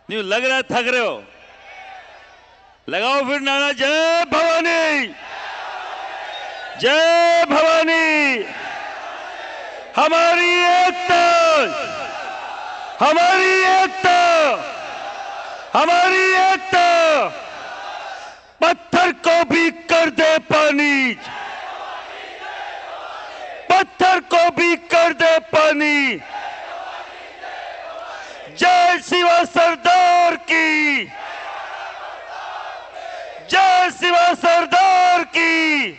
नहीं लग रहा है थक रहे हो। लगाओ फिर नारा, जय भवानी, जय भवानी। हमारी एकता, हमारी एकता, हमारी एकता पत्थर को भी कर दे पानी, पत्थर को भी कर दे पानी। जय शिवा सरदार की, जय शिवा सरदार की।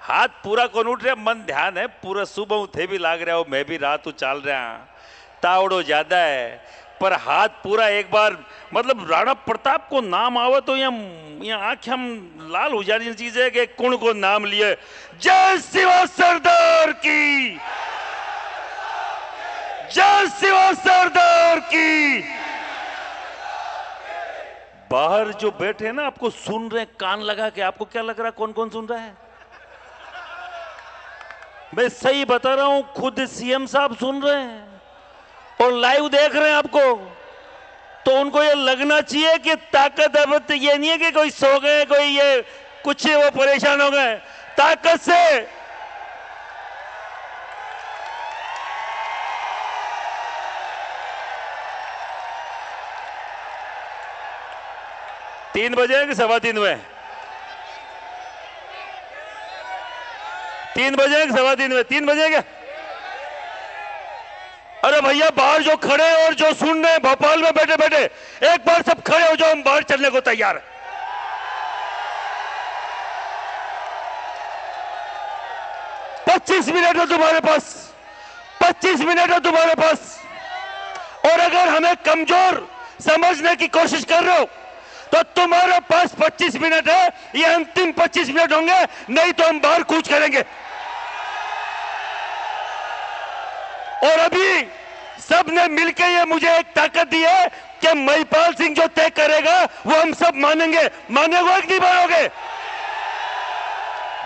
हाथ पूरा कौन उठ रहा, मन ध्यान है पूरा। सुबह थे भी लाग रहा हो, मैं भी रात चाल रहा, तावड़ो ज्यादा है पर हाथ पूरा। एक बार मतलब राणा प्रताप को नाम आवे तो यहाँ आंखें हम लाल हो जाने चीज है कि कौन को नाम लिए। जय शिवा सरदार की, जय शिवा सरदार की। बाहर जो बैठे हैं ना आपको सुन रहे हैं कान लगा के, आपको क्या लग रहा है कौन कौन सुन रहा है? मैं सही बता रहा हूं, खुद सीएम साहब सुन रहे हैं और लाइव देख रहे हैं आपको। तो उनको ये लगना चाहिए कि ताकत अब तो ये नहीं है कि कोई सो गए, कोई ये कुछ वो परेशान हो गए। ताकत से 3 बजे कि 3:15 में? 3 बजे कि 3:15 में? 3 बजे क्या? अरे भैया बाहर जो खड़े और जो सुन रहे हैं भोपाल में बैठे बैठे, एक बार सब खड़े हो जाओ, हम बाहर चलने को तैयार हैं। 25 मिनट है तुम्हारे पास, 25 मिनट है तुम्हारे पास। और अगर हमें कमजोर समझने की कोशिश कर रहे हो तो तुम्हारे पास 25 मिनट है, ये अंतिम 25 मिनट होंगे, नहीं तो हम बाहर कूच करेंगे। और अभी सबने मिलकर ये मुझे एक ताकत दी है कि महिपाल सिंह जो तय करेगा वो हम सब मानेंगे। मानेगा कि नहीं मानोगे?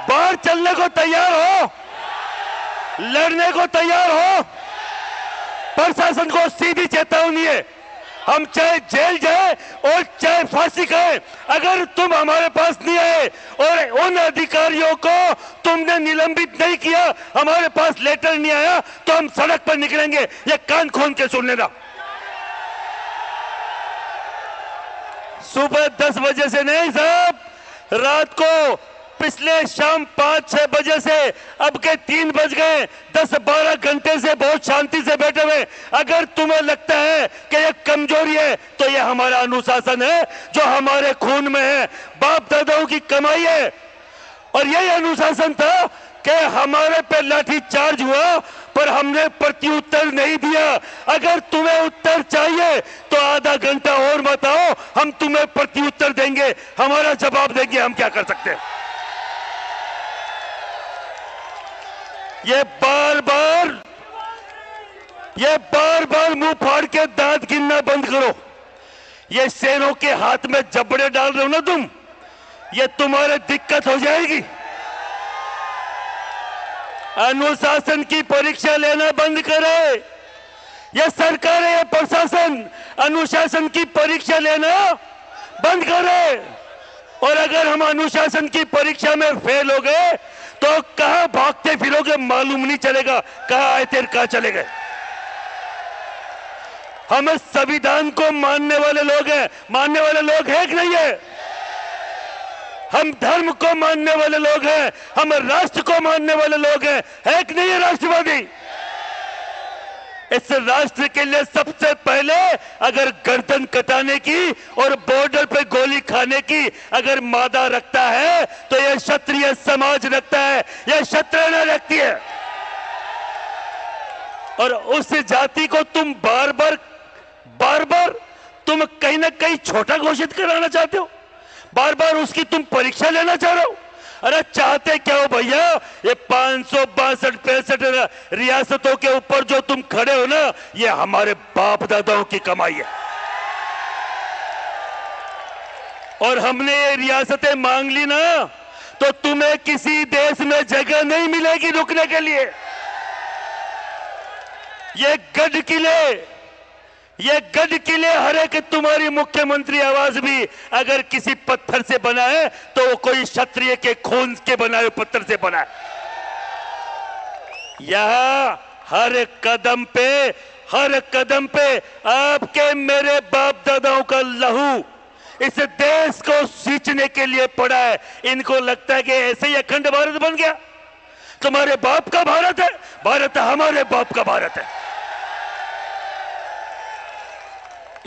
बाहर चलने को तैयार हो, लड़ने को तैयार हो। प्रशासन को सीधी चेतावनी है, हम चाहे जेल जाए और चाहे फांसी खाए, अगर तुम हमारे पास नहीं आए और उन अधिकारियों को तुमने निलंबित नहीं किया, हमारे पास लेटर नहीं आया, तो हम सड़क पर निकलेंगे। ये कान खोल के सुन लेना। सुबह 10 बजे से नहीं साहब, रात को पिछले शाम 5-6 बजे से अब के 3 बज गए, 10-12 घंटे से बहुत शांति से बैठे हुए। अगर तुम्हें लगता है कि ये कमजोरी है तो ये हमारा अनुशासन है जो हमारे खून में है, बाप दादाओं की कमाई है। और यही अनुशासन था कि हमारे पे लाठी चार्ज हुआ पर हमने प्रत्युत्तर नहीं दिया। अगर तुम्हें उत्तर चाहिए तो आधा घंटा और मत आओ, हम तुम्हें प्रत्युत्तर देंगे, हमारा जवाब देंगे। हम क्या कर सकते हैं? ये बार बार मुंह फाड़ के दांत गिनना बंद करो। ये शेरों के हाथ में जबड़े डाल रहे हो ना तुम, ये तुम्हारे दिक्कत हो जाएगी। अनुशासन की परीक्षा लेना बंद करे। ये सरकार है, ये प्रशासन अनुशासन की परीक्षा लेना बंद करे। और अगर हम अनुशासन की परीक्षा में फेल हो गए तो कहां भागते फिरोगे मालूम नहीं चलेगा, कहां आए थे कहां चले गए। हम संविधान को मानने वाले लोग हैं, मानने वाले लोग हैं कि नहीं है? हम धर्म को मानने वाले लोग हैं, हम राष्ट्र को मानने वाले लोग हैं, है कि नहीं है राष्ट्रवादी? इस राष्ट्र के लिए सबसे पहले अगर गर्दन कटाने की और बॉर्डर पे गोली खाने की अगर मादा रखता है तो यह क्षत्रिय समाज रखता है, यह क्षत्रिय रखती है। और उस जाति को तुम बार बार तुम कहीं ना कहीं छोटा घोषित कराना चाहते हो, बार बार उसकी तुम परीक्षा लेना चाह रहे हो। अरे चाहते क्या हो भैया? ये 562-65 रियासतों के ऊपर जो तुम खड़े हो ना, ये हमारे बाप दादाओं की कमाई है। और हमने ये रियासतें मांग ली ना तो तुम्हें किसी देश में जगह नहीं मिलेगी रुकने के लिए। ये गढ़ किले, ये गढ़ किले हरे कि तुम्हारी मुख्यमंत्री आवास भी अगर किसी पत्थर से बना है तो वो कोई क्षत्रिय के खून के बनाए पत्थर से बना है। यहां हर कदम पे आपके मेरे बाप दादाओं का लहू इस देश को सींचने के लिए पड़ा है। इनको लगता है कि ऐसे ही अखंड भारत बन गया। तुम्हारे बाप का भारत है, भारत हमारे बाप का भारत है।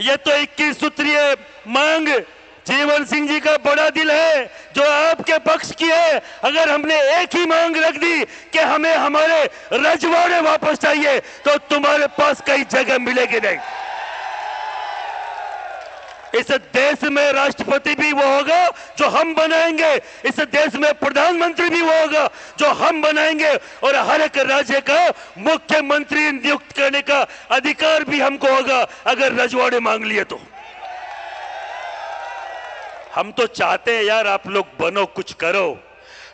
ये तो 21 सूत्रीय मांग जीवन सिंह जी का बड़ा दिल है जो आपके पक्ष की है। अगर हमने एक ही मांग रख दी कि हमें हमारे रजवाड़े वापस चाहिए तो तुम्हारे पास कई जगह मिलेगी नहीं। इस देश में राष्ट्रपति भी वो होगा जो हम बनाएंगे, इस देश में प्रधानमंत्री भी वो होगा जो हम बनाएंगे, और हर एक राज्य का मुख्यमंत्री नियुक्त करने का अधिकार भी हमको होगा अगर रजवाड़े मांग लिए तो। हम तो चाहते हैं यार आप लोग बनो, कुछ करो।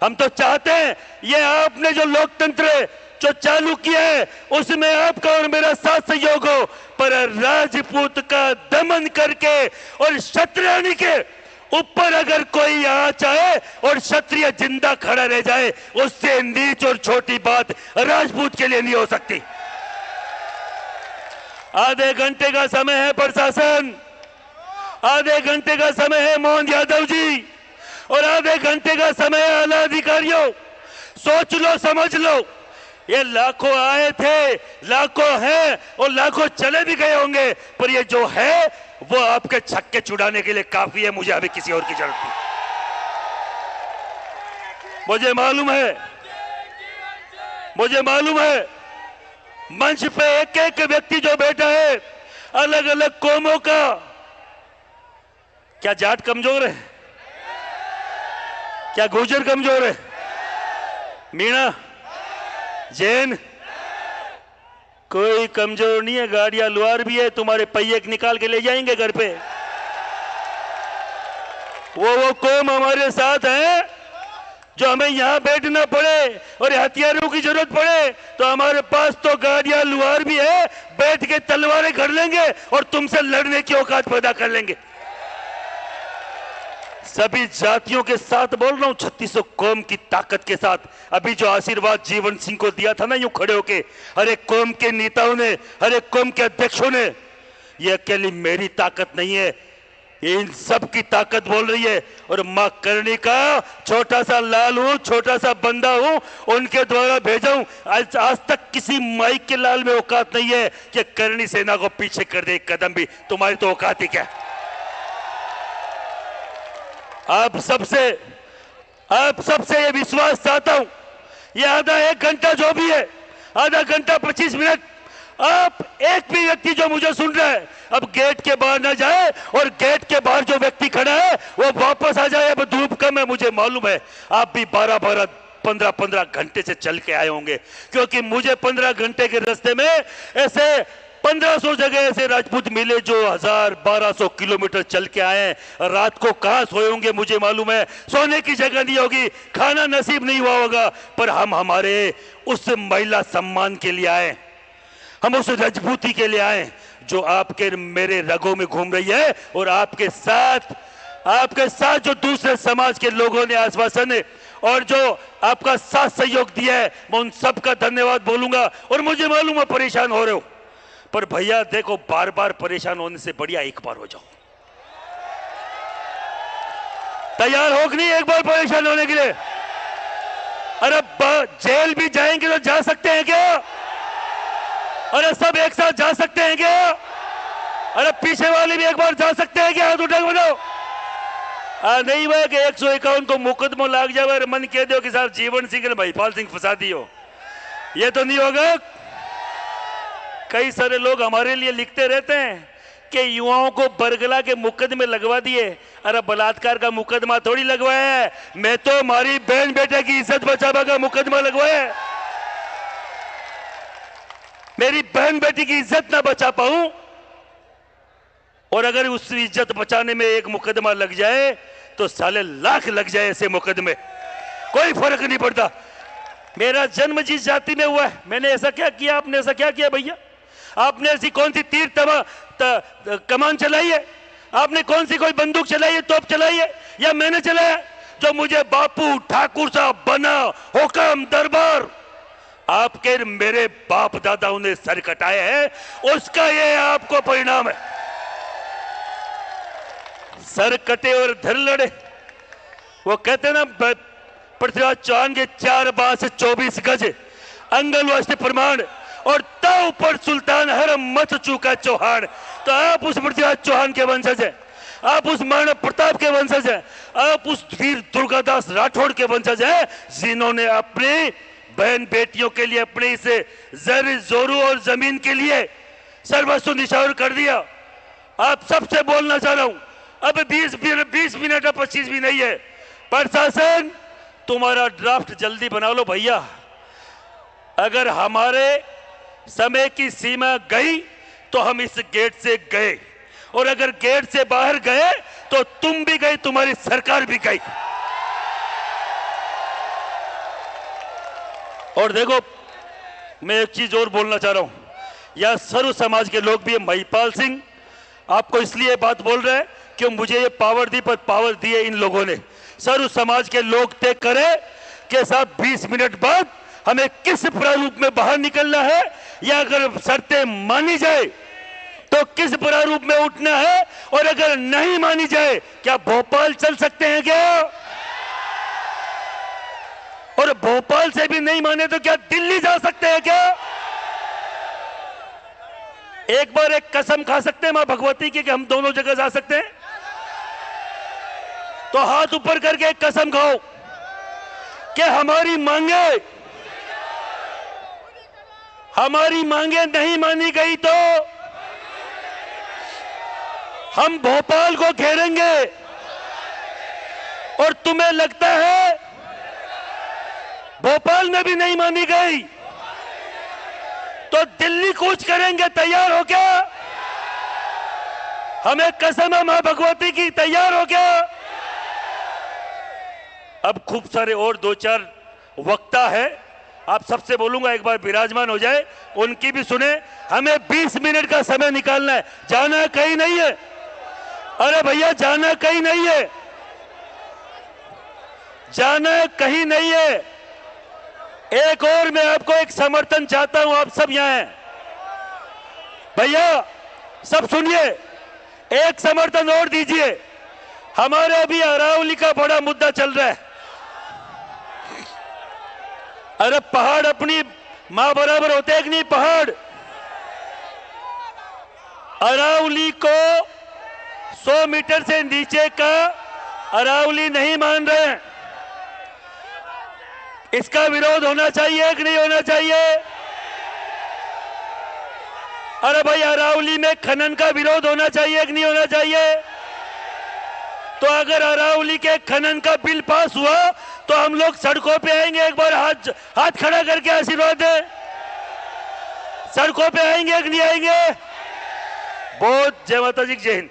हम तो चाहते हैं ये आपने जो लोकतंत्र जो चालू किया है उसमें आपका और मेरा साथ सहयोग हो, पर राजपूत का दमन करके और क्षत्रियानी के ऊपर अगर कोई यहाँ चाहे और क्षत्रिय जिंदा खड़ा रह जाए, उससे नीच और छोटी बात राजपूत के लिए नहीं हो सकती। आधे घंटे का समय है प्रशासन, आधे घंटे का समय है मोहन यादव जी, और आधे घंटे का समय है आला अधिकारियों। सोच लो, समझ लो, ये लाखों आए थे, लाखों हैं और लाखों चले भी गए होंगे, पर ये जो है वो आपके छक्के छुड़ाने के लिए काफी है। मुझे अभी किसी और की जरूरत नहीं। मुझे मालूम है मंच पे एक एक व्यक्ति जो बैठा है अलग अलग कौमों का। क्या जाट कमजोर है? क्या गुर्जर कमजोर है? मीणा, जैन, कोई कमजोर नहीं है। गाड़ियां लुहार भी है, तुम्हारे पहिए निकाल के ले जाएंगे घर पे। वो कौम हमारे साथ है जो हमें यहां बैठना पड़े और हथियारों की जरूरत पड़े तो हमारे पास तो गाड़ियां लुहार भी है, बैठ के तलवारें कर लेंगे और तुमसे लड़ने की औकात पैदा कर लेंगे। सभी जातियों के साथ बोल रहा हूं, 3600 कौम की ताकत के साथ। अभी जो आशीर्वाद जीवन सिंह को दिया था ना यूं खड़े होके, हर एक कौम के नेताओं ने, हर एक कौम के अध्यक्षों ने, ये अकेली मेरी ताकत नहीं है, ये इन सब की ताकत बोल रही है। और मां करणी का छोटा सा लाल हूं, छोटा सा बंदा हूं, उनके द्वारा भेजा हूं। आज तक किसी माइक के लाल में औकात नहीं है कि करणी सेना को पीछे कर दे एक कदम भी। तुम्हारी तो औकात ही क्या? आप सबसे ये विश्वास चाहता हूं, ये आधा एक घंटा जो भी है, आधा घंटा 25 मिनट, आप एक भी व्यक्ति जो मुझे सुन रहा है अब गेट के बाहर ना जाए, और गेट के बाहर जो व्यक्ति खड़ा है वो वापस आ जाए। अब धूप कम है, मुझे मालूम है आप भी 12-12 15-15 घंटे से चल के आए होंगे, क्योंकि मुझे 15 घंटे के रास्ते में ऐसे 1500 जगह ऐसे राजपूत मिले जो 1000-1200 किलोमीटर चल के आए। रात को कहां सोए होंगे मुझे मालूम है, सोने की जगह नहीं होगी, खाना नसीब नहीं हुआ होगा, पर हम हमारे उस महिला सम्मान के लिए आए, हम उस राजपूती के लिए आए जो आपके मेरे रगों में घूम रही है। और आपके साथ जो दूसरे समाज के लोगों ने आश्वासन और जो आपका साथ सहयोग दिया है, मैं उन सबका धन्यवाद बोलूंगा। और मुझे मालूम है परेशान हो रहे हो, पर भैया देखो, बार बार परेशान होने से बढ़िया एक बार हो जाओ। तैयार हो कि नहीं एक बार परेशान होने के लिए? अरे जेल भी जाएंगे तो जा सकते हैं क्या? अरे सब एक साथ जा सकते हैं क्या? अरे पीछे वाले भी एक बार जा सकते हैं क्या? हाथ उठा के बताओ। नहीं भाई कि 151 को मुकदमा लाग जाए और मन कह दो कि साहब जीवन सिंह ने भाईपाल सिंह फंसा दियो, ये तो नहीं होगा। कई सारे लोग हमारे लिए लिखते रहते हैं कि युवाओं को बरगला के मुकदमे लगवा दिए। अरे बलात्कार का मुकदमा थोड़ी लगवाया है, मैं तो हमारी बहन बेटे की इज्जत बचाने का मुकदमा लगवाया है। मेरी बहन बेटी की इज्जत ना बचा पाऊं, और अगर उस इज्जत बचाने में एक मुकदमा लग जाए तो साले लाख लग जाए ऐसे मुकदमे, कोई फर्क नहीं पड़ता। मेरा जन्म जिस जाति में हुआ है, मैंने ऐसा क्या किया, आपने ऐसा क्या किया भैया? आपने ऐसी कौन सी तीर कमान चलाई है? आपने कौन सी कोई बंदूक चलाई है, तोप चलाई है, या मैंने चलाया? जो मुझे बापू ठाकुर साहब बना हुक्म दरबार, आपके मेरे बाप दादाओं ने सर कटाए हैं, उसका ये आपको परिणाम है। सर कटे और धर लड़े। वो कहते हैं ना, पृथ्वीराज चौहान के 4 बांस 24 गज अंगल वास्ते प्रमाण, और ताव पर सुल्तान हरम मत चूका चौहान। तो आप उस पृथ्वीराज चौहान के वंशज हैं, आप उस महाराणा प्रताप के वंशज हैं, आप उस वीर दुर्गादास राठौड़ के वंशज हैं, जिन्होंने अपनी बहन बेटियों के लिए अपने इसे जर जोरू और जमीन के लिए सर्वस्व निछावर कर दिया। आप सबसे बोलना चाह रहा हूं, अब 20 मिनट अब 25 भी नहीं है। प्रशासन, तुम्हारा ड्राफ्ट जल्दी बना लो भैया। अगर हमारे समय की सीमा गई तो हम इस गेट से गए, और अगर गेट से बाहर गए तो तुम भी गए, तुम्हारी सरकार भी गई। और देखो, मैं एक चीज और बोलना चाह रहा हूं, यह सर्व समाज के लोग भी, महिपाल सिंह आपको इसलिए बात बोल रहे हैं कि मुझे ये पावर दी, पर पावर दी है इन लोगों ने। सर्व समाज के लोग तय करें कि साहब 20 मिनट बाद हमें किस प्रारूप में बाहर निकलना है, या अगर शर्तें मानी जाए तो किस प्रारूप में उठना है, और अगर नहीं मानी जाए क्या भोपाल चल सकते हैं क्या? और भोपाल से भी नहीं माने तो क्या दिल्ली जा सकते हैं क्या? एक बार एक कसम खा सकते हैं मां भगवती की कि हम दोनों जगह जा सकते हैं? तो हाथ ऊपर करके एक कसम खाओ कि हमारी मांगे नहीं मानी गई तो हम भोपाल को घेरेंगे। और तुम्हें लगता है भोपाल में भी नहीं मानी गई तो दिल्ली कूच करेंगे? तैयार हो क्या? हमें कसम है मां भगवती की, तैयार हो क्या? अब खूब सारे और 2-4 वक्ता है, आप सबसे बोलूंगा एक बार विराजमान हो जाए, उनकी भी सुने। हमें 20 मिनट का समय निकालना है, जाना कहीं नहीं है। अरे भैया, जाना कहीं नहीं है, जाना कहीं नहीं है। एक और मैं आपको एक समर्थन चाहता हूं, आप सब यहां हैं भैया, सब सुनिए, एक समर्थन और दीजिए। हमारे अभी अरावली का बड़ा मुद्दा चल रहा है। अरे पहाड़ अपनी मां बराबर होते हैं कि नहीं? पहाड़ अरावली को 100 मीटर से नीचे का अरावली नहीं मान रहे हैं। इसका विरोध होना चाहिए कि नहीं होना चाहिए? अरे भाई, अरावली में खनन का विरोध होना चाहिए कि नहीं होना चाहिए? तो अगर अरावली के खनन का बिल पास हुआ तो हम लोग सड़कों पे आएंगे। एक बार हाथ खड़ा करके आशीर्वाद दें। सड़कों पे आएंगे कि नहीं आएंगे? बहुत जय माता जी, जय हिंद।